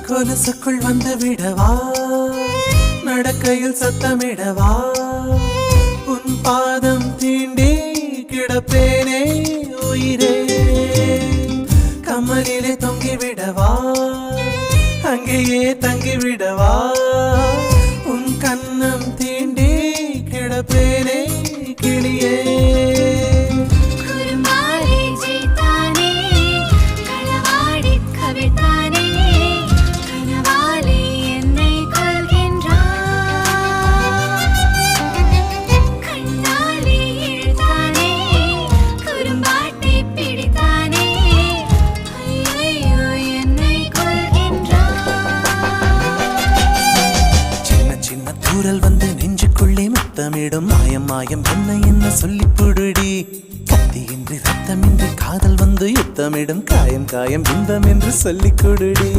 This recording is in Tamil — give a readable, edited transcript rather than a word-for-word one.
கொலுசுக்குள் வந்து விடவா, நடக்கையில் சத்தமிடவா, உன் பாதம் தீண்டி கிடப்பேனே உயிரே. கமலிலே தொங்கி விடவா, அங்கேயே தங்கி விடவா, உன் கண்ணம் தீண்டி கிடப்பேனே கிளியே. குரல் வந்து நெஞ்சுக்குள்ளே முத்தமிடும் மாயம் மாயம் என்ன என்ன சொல்லி புடுடி. கத்தியின்றி ரத்தமின்றி காதல் வந்து யுத்தமிடும் காயம் காயம் இன்பம் என்று சொல்லிக் கொடுடி.